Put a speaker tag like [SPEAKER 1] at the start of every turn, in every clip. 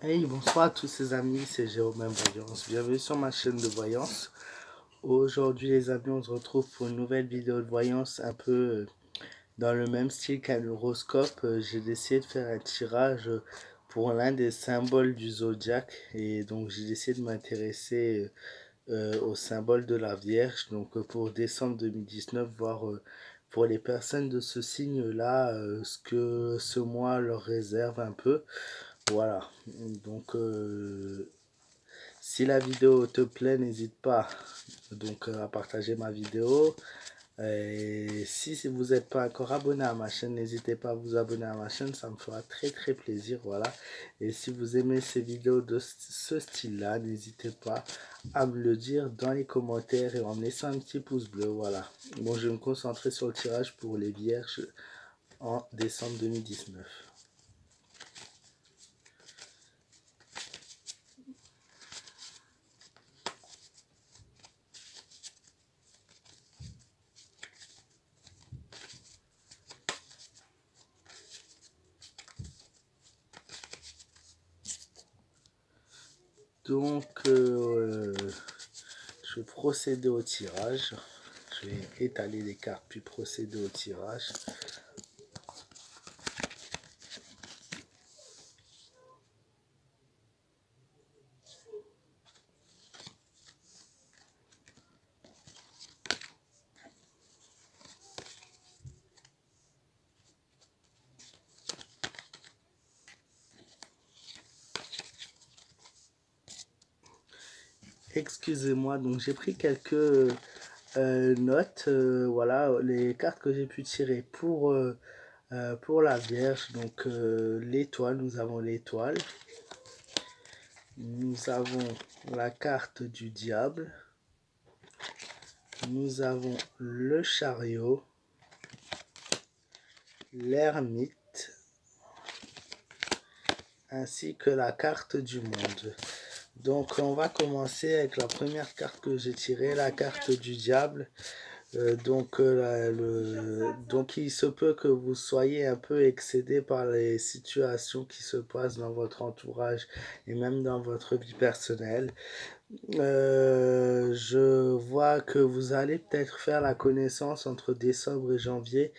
[SPEAKER 1] Hey, bonsoir à tous ces amis, c'est Jérôme Voyance. Bienvenue sur ma chaîne de voyance. Aujourd'hui les amis, on se retrouve pour une nouvelle vidéo de voyance un peu dans le même style qu'un horoscope. J'ai décidé de faire un tirage pour l'un des symboles du zodiaque et donc j'ai décidé de m'intéresser au symbole de la Vierge. Donc pour décembre 2019, voir pour les personnes de ce signe-là ce que ce mois leur réserve un peu. Voilà, donc si la vidéo te plaît, n'hésite pas donc à partager ma vidéo. Et si vous n'êtes pas encore abonné à ma chaîne, n'hésitez pas à vous abonner à ma chaîne, ça me fera très très plaisir, voilà. Et si vous aimez ces vidéos de ce style-là, n'hésitez pas à me le dire dans les commentaires et en me laissant un petit pouce bleu, voilà. Bon, je vais me concentrer sur le tirage pour les vierges en décembre 2019. Donc, je vais procéder au tirage. Je vais étaler les cartes puis procéder au tirage. Excusez-moi, donc j'ai pris quelques notes. Voilà, les cartes que j'ai pu tirer pour la Vierge. Donc l'étoile, nous avons l'étoile. Nous avons la carte du diable. Nous avons le chariot, l'ermite, ainsi que la carte du monde. Donc on va commencer avec la première carte que j'ai tirée, la carte du diable. Donc il se peut que vous soyez un peu excédé par les situations qui se passent dans votre entourage et même dans votre vie personnelle. Je vois que vous allez peut-être faire la connaissance entre décembre et janvier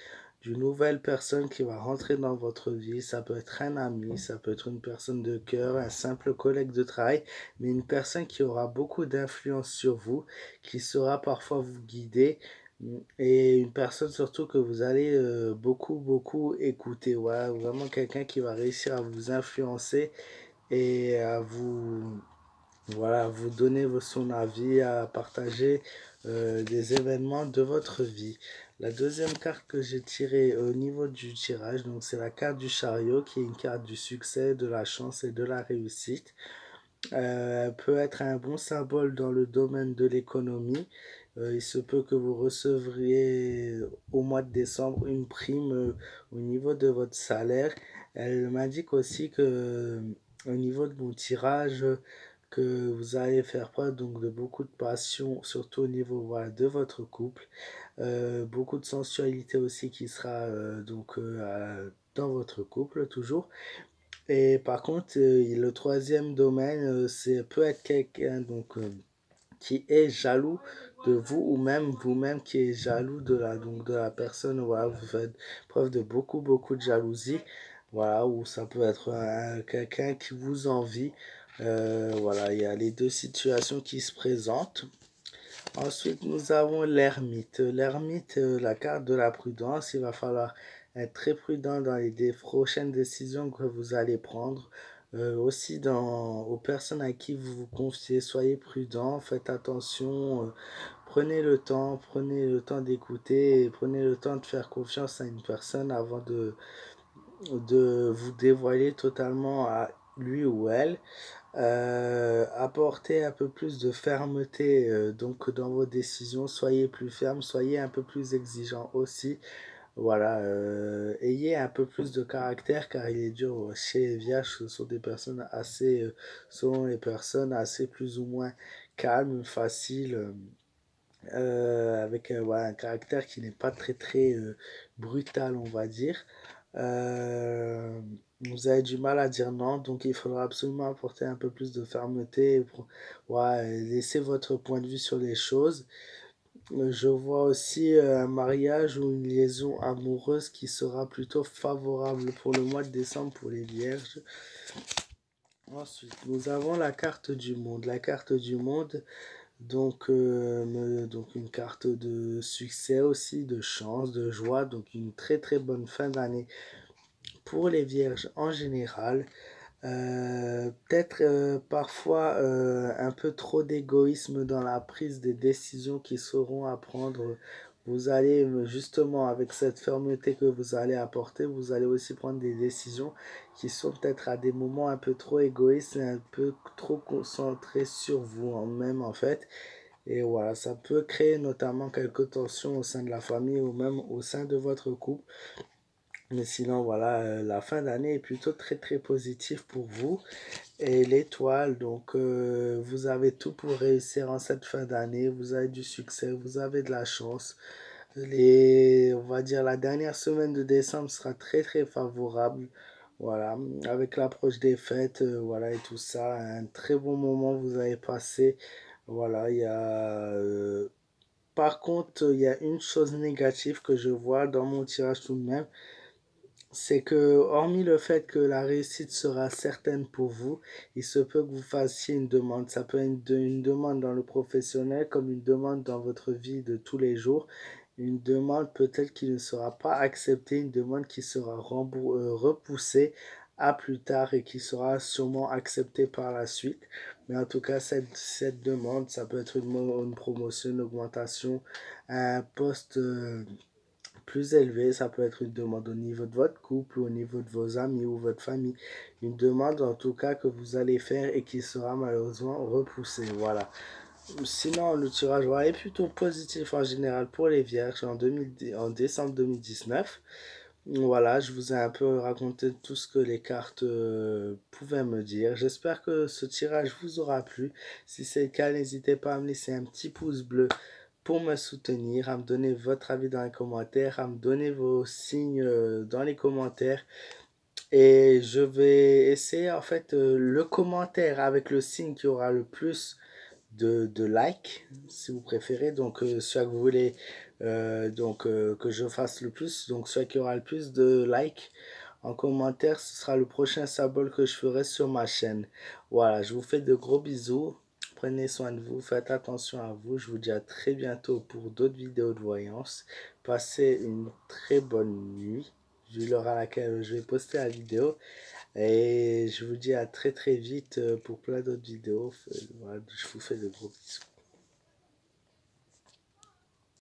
[SPEAKER 1] d'une nouvelle personne qui va rentrer dans votre vie. Ça peut être un ami, ça peut être une personne de cœur, un simple collègue de travail, mais une personne qui aura beaucoup d'influence sur vous, qui saura parfois vous guider, et une personne surtout que vous allez beaucoup écouter. Voilà, vraiment quelqu'un qui va réussir à vous influencer et à vous, voilà, vous donner son avis, à partager des événements de votre vie. La deuxième carte que j'ai tirée au niveau du tirage, donc c'est la carte du chariot, qui est une carte du succès, de la chance et de la réussite. Peut être un bon symbole dans le domaine de l'économie. Il se peut que vous recevriez au mois de décembre une prime au niveau de votre salaire. Elle m'indique aussi que au niveau de mon tirage, que vous allez faire preuve donc de beaucoup de passion, surtout au niveau, voilà, de votre couple. Beaucoup de sensualité aussi qui sera dans votre couple toujours. Et par contre, le troisième domaine, c'est peut être quelqu'un qui est jaloux de vous, ou même vous-même qui est jaloux de la personne. Voilà, vous faites preuve de beaucoup de jalousie. Voilà, ou ça peut être quelqu'un qui vous envie. Voilà, il y a les deux situations qui se présentent. Ensuite, nous avons l'ermite. L'ermite, la carte de la prudence. Il va falloir être très prudent dans les prochaines décisions que vous allez prendre. Aussi aux personnes à qui vous vous confiez, soyez prudent, faites attention, prenez le temps d'écouter et prenez le temps de faire confiance à une personne avant de vous dévoiler totalement à lui ou elle. Apportez un peu plus de fermeté donc dans vos décisions, soyez plus ferme, soyez un peu plus exigeant aussi. Voilà, ayez un peu plus de caractère car il est dur chez les vierges, ce sont des personnes assez, selon les personnes, assez plus ou moins calmes, faciles, avec voilà, un caractère qui n'est pas très brutal, on va dire. Vous avez du mal à dire non, donc il faudra absolument apporter un peu plus de fermeté pour ouais, laisser votre point de vue sur les choses. Je vois aussi un mariage ou une liaison amoureuse qui sera plutôt favorable pour le mois de décembre pour les vierges. Ensuite, nous avons la carte du monde. La carte du monde, donc une carte de succès aussi, de chance, de joie, donc une très très bonne fin d'année pour les vierges en général. Peut-être parfois un peu trop d'égoïsme dans la prise des décisions qui seront à prendre. Vous allez justement avec cette fermeté que vous allez apporter, vous allez aussi prendre des décisions qui sont peut-être à des moments un peu trop égoïstes et un peu trop concentrées sur vous en même en fait. Et voilà, ça peut créer notamment quelques tensions au sein de la famille ou même au sein de votre couple. Mais sinon, voilà, la fin d'année est plutôt très très positive pour vous. Et l'étoile, donc vous avez tout pour réussir en cette fin d'année. Vous avez du succès, vous avez de la chance. On va dire la dernière semaine de décembre sera très très favorable. Voilà, avec l'approche des fêtes, voilà et tout ça, un très bon moment vous avez passé. Voilà, par contre, il y a une chose négative que je vois dans mon tirage tout de même, c'est que, hormis le fait que la réussite sera certaine pour vous, il se peut que vous fassiez une demande. Ça peut être une demande dans le professionnel comme une demande dans votre vie de tous les jours. Une demande peut-être qui ne sera pas acceptée, une demande qui sera repoussée à plus tard et qui sera sûrement acceptée par la suite. Mais en tout cas, cette demande, ça peut être une promotion, une augmentation, un poste plus élevé, ça peut être une demande au niveau de votre couple, au niveau de vos amis ou votre famille. Une demande en tout cas que vous allez faire et qui sera malheureusement repoussée. Voilà. Sinon, le tirage voilà, est plutôt positif en général pour les vierges en décembre 2019. Voilà, je vous ai un peu raconté tout ce que les cartes pouvaient me dire. J'espère que ce tirage vous aura plu. Si c'est le cas, n'hésitez pas à me laisser un petit pouce bleu pour me soutenir, à me donner votre avis dans les commentaires, à me donner vos signes dans les commentaires. Et je vais essayer en fait le commentaire avec le signe qui aura le plus de likes, si vous préférez. Donc soit que vous voulez que je fasse le plus, donc soit qui aura le plus de likes en commentaire, ce sera le prochain symbole que je ferai sur ma chaîne. Voilà, je vous fais de gros bisous. Prenez soin de vous, faites attention à vous. Je vous dis à très bientôt pour d'autres vidéos de voyance. Passez une très bonne nuit, vu l'heure à laquelle je vais poster la vidéo. Et je vous dis à très très vite pour plein d'autres vidéos. Voilà, je vous fais de gros bisous.